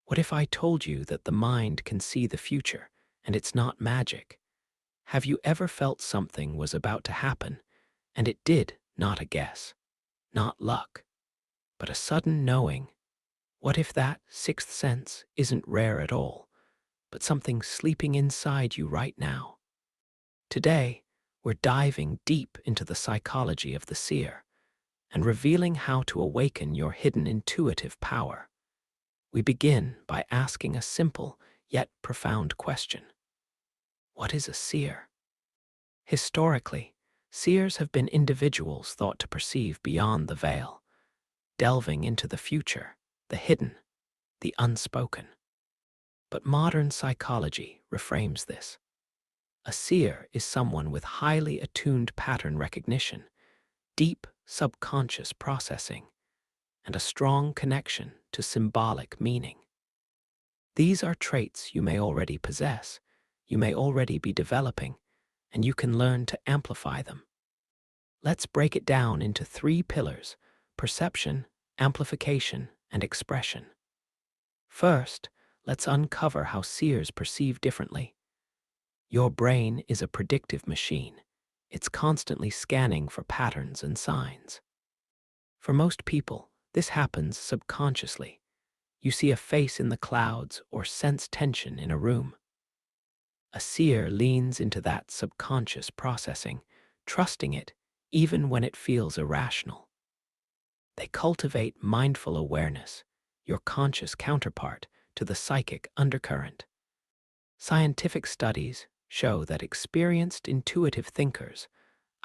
What if I told you that the mind can see the future and it's not magic? Have you ever felt something was about to happen and it did, not a guess, not luck, but a sudden knowing? What if that sixth sense isn't rare at all, but something sleeping inside you right now? Today, we're diving deep into the psychology of the seer and revealing how to awaken your hidden intuitive power. We begin by asking a simple yet profound question. What is a seer? Historically, seers have been individuals thought to perceive beyond the veil, delving into the future, the hidden, the unspoken. But modern psychology reframes this. A seer is someone with highly attuned pattern recognition, deep subconscious processing, and a strong connection to symbolic meaning. These are traits you may already possess, you may already be developing, and you can learn to amplify them. Let's break it down into three pillars: perception, amplification, and expression. First, let's uncover how seers perceive differently. Your brain is a predictive machine. It's constantly scanning for patterns and signs. For most people, this happens subconsciously. You see a face in the clouds or sense tension in a room. A seer leans into that subconscious processing, trusting it even when it feels irrational. They cultivate mindful awareness, your conscious counterpart to the psychic undercurrent. Scientific studies show that experienced intuitive thinkers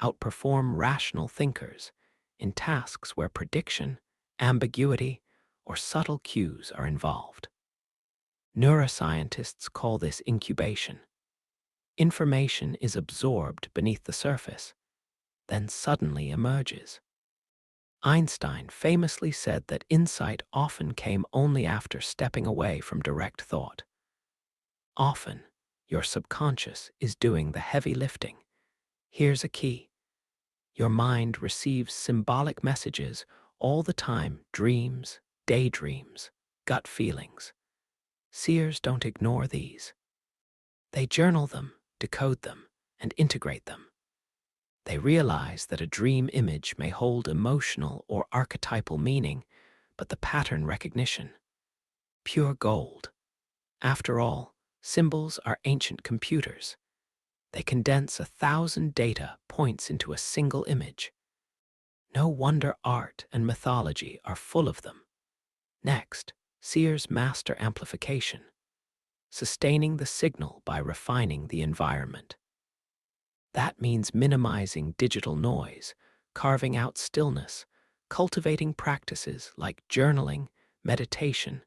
outperform rational thinkers in tasks where prediction, ambiguity, or subtle cues are involved. Neuroscientists call this incubation. Information is absorbed beneath the surface, then suddenly emerges. Einstein famously said that insight often came only after stepping away from direct thought. Often, your subconscious is doing the heavy lifting. Here's a key. Your mind receives symbolic messages all the time: dreams, daydreams, gut feelings. Seers don't ignore these. They journal them, decode them, and integrate them. They realize that a dream image may hold emotional or archetypal meaning, but the pattern recognition, pure gold. After all, symbols are ancient computers. They condense 1,000 data points into a single image. No wonder art and mythology are full of them. Next, seers master amplification, sustaining the signal by refining the environment. That means minimizing digital noise, carving out stillness, cultivating practices like journaling, meditation,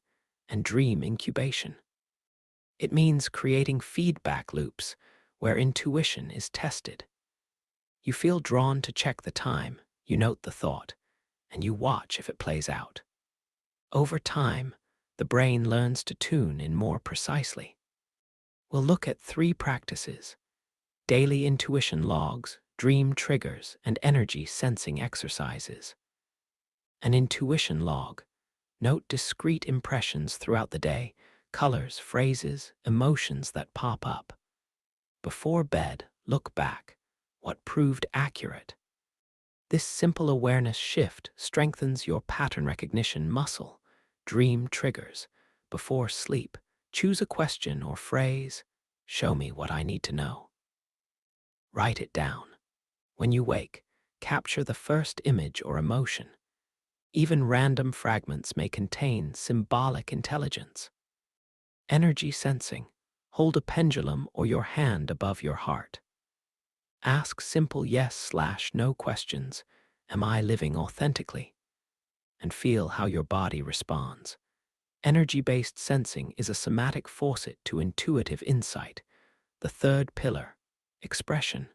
and dream incubation. It means creating feedback loops where intuition is tested. You feel drawn to check the time, you note the thought, and you watch if it plays out. Over time, the brain learns to tune in more precisely. We'll look at three practices: daily intuition logs, dream triggers, and energy sensing exercises. An intuition log. Note discrete impressions throughout the day, colors, phrases, emotions that pop up. Before bed, look back. What proved accurate? This simple awareness shift strengthens your pattern recognition muscle. Dream triggers. Before sleep, choose a question or phrase. Show me what I need to know. Write it down. When you wake, capture the first image or emotion. Even random fragments may contain symbolic intelligence. Energy sensing. Hold a pendulum or your hand above your heart. Ask simple yes/no questions. Am I living authentically? And feel how your body responds. Energy-based sensing is a somatic faucet to intuitive insight. The third pillar, expression.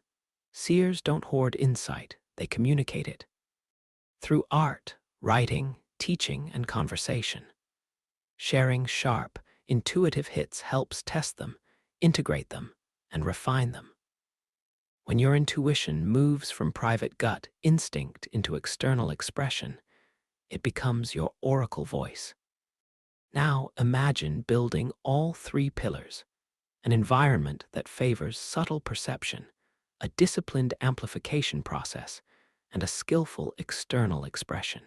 Seers don't hoard insight, they communicate it. Through art, writing, teaching, and conversation. Sharing sharp, intuitive hits helps test them, integrate them, and refine them. When your intuition moves from private gut instinct into external expression, it becomes your oracle voice. Now imagine building all three pillars: an environment that favors subtle perception, a disciplined amplification process, and a skillful external expression.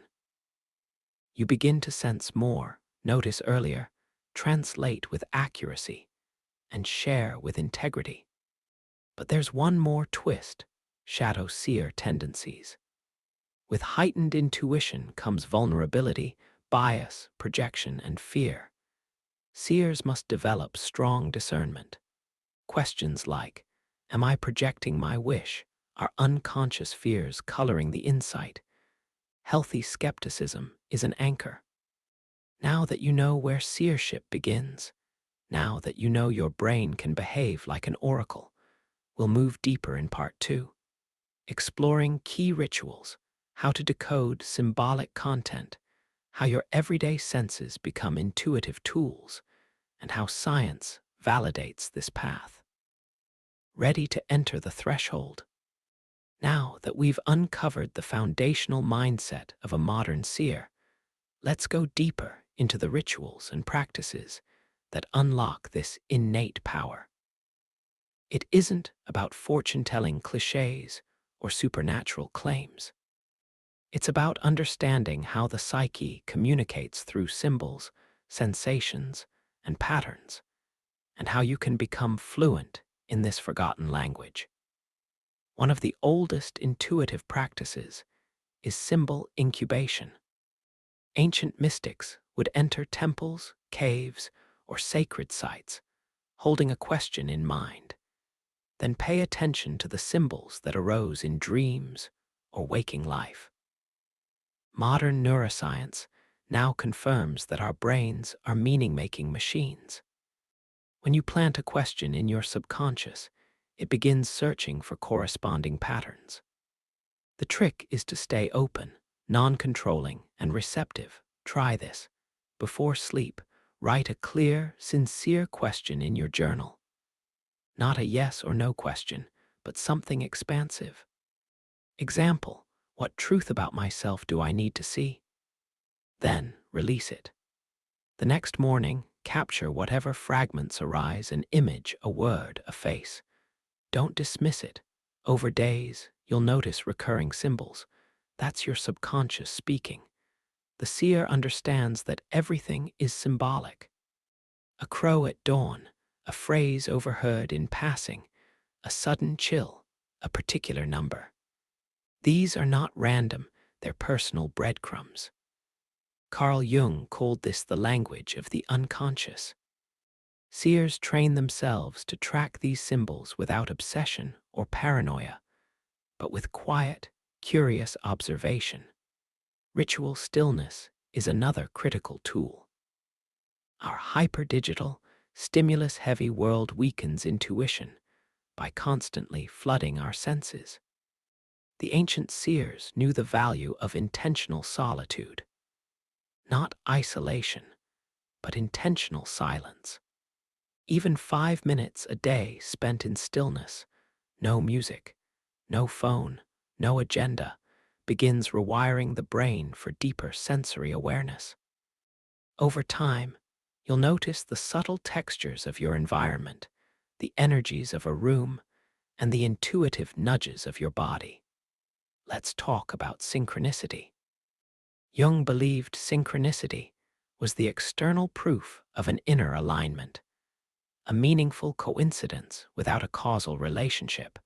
You begin to sense more, notice earlier, translate with accuracy, and share with integrity. But there's one more twist: shadow seer tendencies. With heightened intuition comes vulnerability, bias, projection, and fear. Seers must develop strong discernment. Questions like, am I projecting my wish? Are unconscious fears coloring the insight? Healthy skepticism is an anchor. Now that you know where seership begins, now that you know your brain can behave like an oracle, we'll move deeper in part 2, exploring key rituals, how to decode symbolic content, how your everyday senses become intuitive tools, and how science validates this path. Ready to enter the threshold? Now that we've uncovered the foundational mindset of a modern seer, let's go deeper into the rituals and practices that unlock this innate power. It isn't about fortune-telling cliches or supernatural claims. It's about understanding how the psyche communicates through symbols, sensations, and patterns, and how you can become fluent in this forgotten language. One of the oldest intuitive practices is symbol incubation. Ancient mystics would enter temples, caves, or sacred sites, holding a question in mind. Then pay attention to the symbols that arose in dreams or waking life. Modern neuroscience now confirms that our brains are meaning-making machines. When you plant a question in your subconscious, it begins searching for corresponding patterns. The trick is to stay open, non-controlling, and receptive. Try this. Before sleep, write a clear, sincere question in your journal. Not a yes or no question, but something expansive. Example: what truth about myself do I need to see? Then release it. The next morning, capture whatever fragments arise: an image, a word, a face. Don't dismiss it. Over days, you'll notice recurring symbols. That's your subconscious speaking. The seer understands that everything is symbolic. A crow at dawn, a phrase overheard in passing, a sudden chill, a particular number. These are not random, they're personal breadcrumbs. Carl Jung called this the language of the unconscious. Seers train themselves to track these symbols without obsession or paranoia, but with quiet, curious observation. Ritual stillness is another critical tool. Our hyper-digital, stimulus-heavy world weakens intuition by constantly flooding our senses. The ancient seers knew the value of intentional solitude. Not isolation, but intentional silence. Even 5 minutes a day spent in stillness, no music, no phone, no agenda, begins rewiring the brain for deeper sensory awareness. Over time, you'll notice the subtle textures of your environment, the energies of a room, and the intuitive nudges of your body. Let's talk about synchronicity. Jung believed synchronicity was the external proof of an inner alignment, a meaningful coincidence without a causal relationship,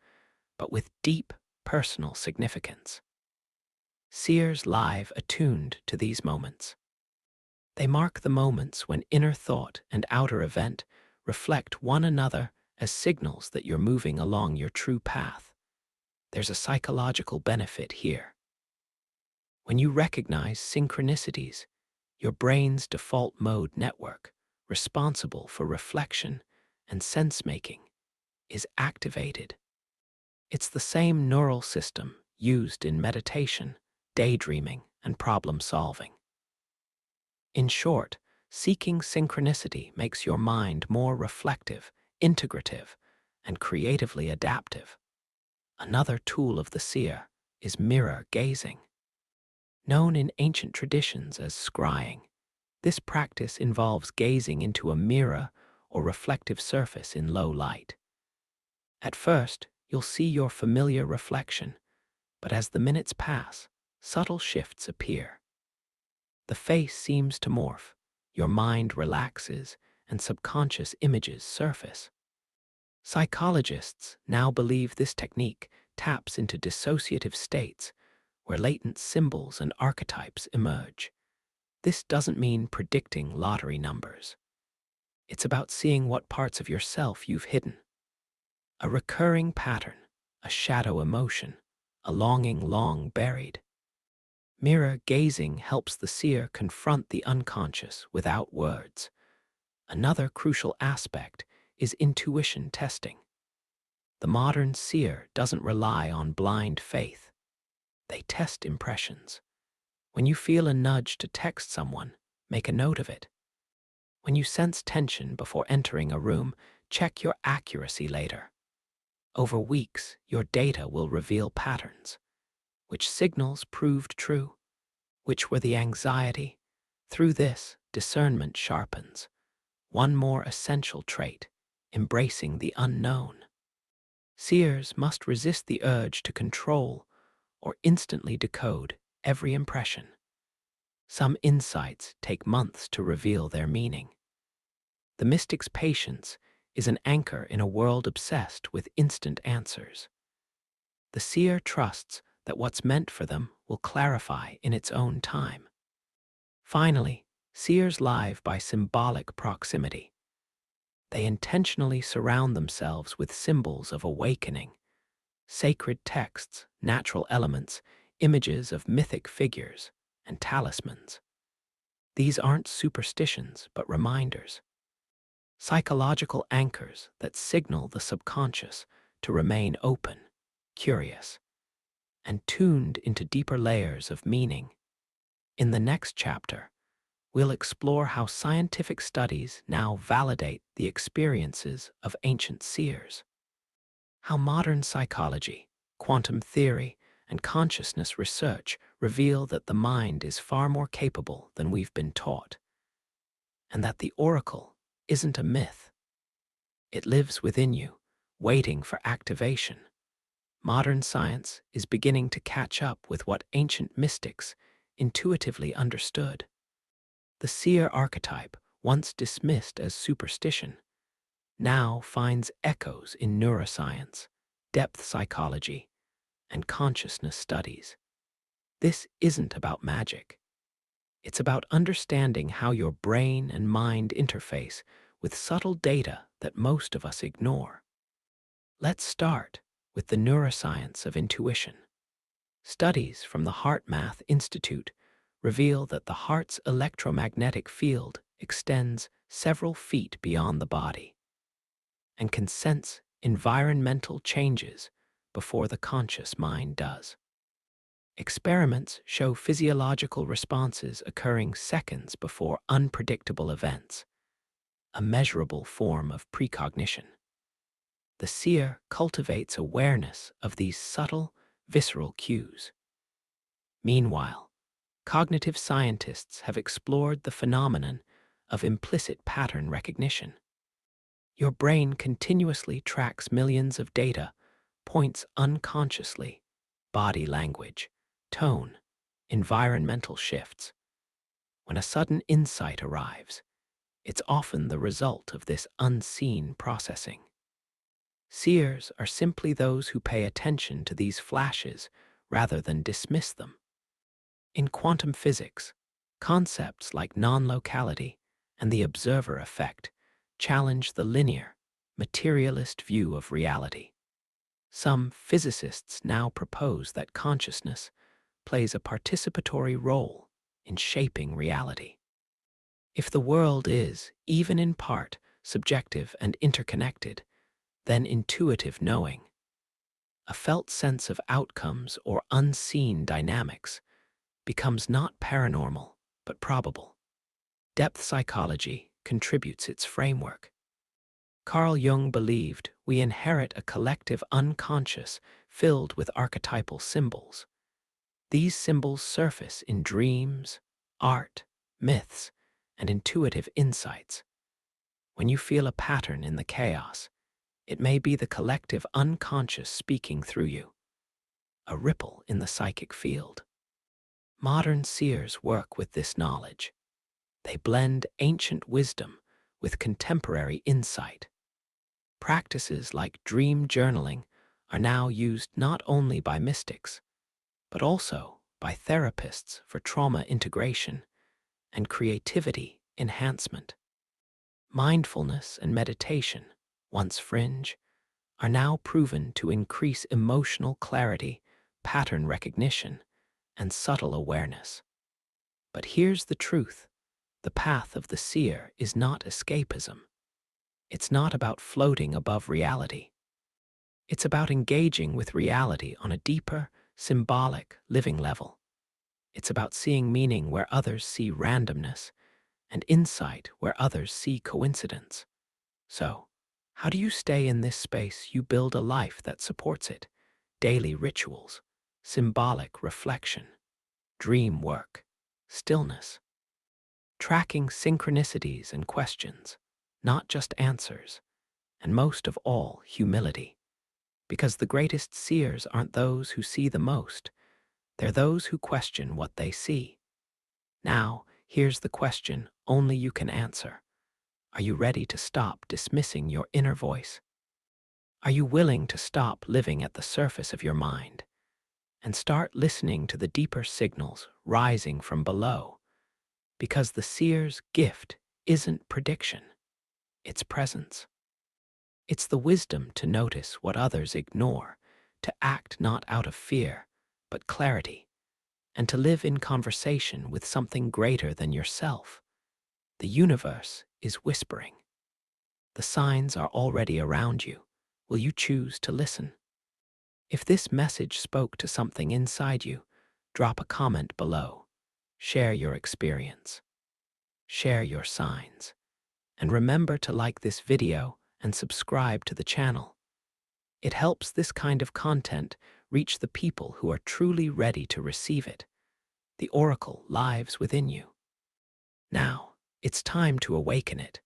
but with deep personal significance. Seers live attuned to these moments. They mark the moments when inner thought and outer event reflect one another as signals that you're moving along your true path. There's a psychological benefit here. When you recognize synchronicities, your brain's default mode network, responsible for reflection and sense-making, is activated. It's the same neural system used in meditation, daydreaming, and problem-solving. In short, seeking synchronicity makes your mind more reflective, integrative, and creatively adaptive. Another tool of the seer is mirror gazing. Known in ancient traditions as scrying, This practice involves gazing into a mirror or reflective surface in low light. At first, you'll see your familiar reflection, but as the minutes pass, subtle shifts appear. The face seems to morph, your mind relaxes, and subconscious images surface. Psychologists now believe this technique taps into dissociative states where latent symbols and archetypes emerge. This doesn't mean predicting lottery numbers. It's about seeing what parts of yourself you've hidden. A recurring pattern, a shadow emotion, a longing long buried. Mirror gazing helps the seer confront the unconscious without words. Another crucial aspect is intuition testing. The modern seer doesn't rely on blind faith. They test impressions. When you feel a nudge to text someone, make a note of it. When you sense tension before entering a room, check your accuracy later. Over weeks, your data will reveal patterns. Which signals proved true? Which were the anxiety? Through this, discernment sharpens. One more essential trait, embracing the unknown. Seers must resist the urge to control or instantly decode every impression. Some insights take months to reveal their meaning. The mystic's patience is an anchor in a world obsessed with instant answers. The seer trusts that what's meant for them will clarify in its own time. Finally, seers live by symbolic proximity. They intentionally surround themselves with symbols of awakening, sacred texts, natural elements, images of mythic figures, and talismans. These aren't superstitions, but reminders. Psychological anchors that signal the subconscious to remain open, curious, and tuned into deeper layers of meaning. In the next chapter, we'll explore how scientific studies now validate the experiences of ancient seers, how modern psychology, quantum theory, and consciousness research reveal that the mind is far more capable than we've been taught, and that the oracle isn't a myth. It lives within you, waiting for activation. Modern science is beginning to catch up with what ancient mystics intuitively understood. The seer archetype, once dismissed as superstition, now finds echoes in neuroscience, depth psychology, and consciousness studies. This isn't about magic. It's about understanding how your brain and mind interface with subtle data that most of us ignore. Let's start with the neuroscience of intuition. Studies from the HeartMath Institute reveal that the heart's electromagnetic field extends several feet beyond the body and can sense environmental changes before the conscious mind does. Experiments show physiological responses occurring seconds before unpredictable events, a measurable form of precognition. The seer cultivates awareness of these subtle, visceral cues. Meanwhile, cognitive scientists have explored the phenomenon of implicit pattern recognition. Your brain continuously tracks millions of data points unconsciously: body language, tone, environmental shifts. When a sudden insight arrives, it's often the result of this unseen processing. Seers are simply those who pay attention to these flashes rather than dismiss them. In quantum physics, concepts like non-locality and the observer effect challenge the linear, materialist view of reality. Some physicists now propose that consciousness plays a participatory role in shaping reality. If the world is, even in part, subjective and interconnected, then intuitive knowing, a felt sense of outcomes or unseen dynamics, becomes not paranormal, but probable. Depth psychology contributes its framework. Carl Jung believed we inherit a collective unconscious filled with archetypal symbols. These symbols surface in dreams, art, myths, and intuitive insights. When you feel a pattern in the chaos, it may be the collective unconscious speaking through you, a ripple in the psychic field. Modern seers work with this knowledge. They blend ancient wisdom with contemporary insight. Practices like dream journaling are now used not only by mystics, but also by therapists for trauma integration and creativity enhancement. Mindfulness and meditation, once fringe, are now proven to increase emotional clarity, pattern recognition, and subtle awareness. But here's the truth. The path of the seer is not escapism. It's not about floating above reality. It's about engaging with reality on a deeper, symbolic, living level. It's about seeing meaning where others see randomness and insight where others see coincidence. So, how do you stay in this space? You build a life that supports it. Daily rituals, symbolic reflection, dream work, stillness. Tracking synchronicities and questions, not just answers, and most of all, humility. Because the greatest seers aren't those who see the most, they're those who question what they see. Now, here's the question only you can answer. Are you ready to stop dismissing your inner voice? Are you willing to stop living at the surface of your mind and start listening to the deeper signals rising from below? Because the seer's gift isn't prediction, it's presence. It's the wisdom to notice what others ignore, to act not out of fear, but clarity, and to live in conversation with something greater than yourself. The universe is whispering. The signs are already around you. Will you choose to listen? If this message spoke to something inside you, drop a comment below. Share your experience. Share your signs. And remember to like this video and subscribe to the channel. It helps this kind of content reach the people who are truly ready to receive it. The oracle lives within you. Now, it's time to awaken it.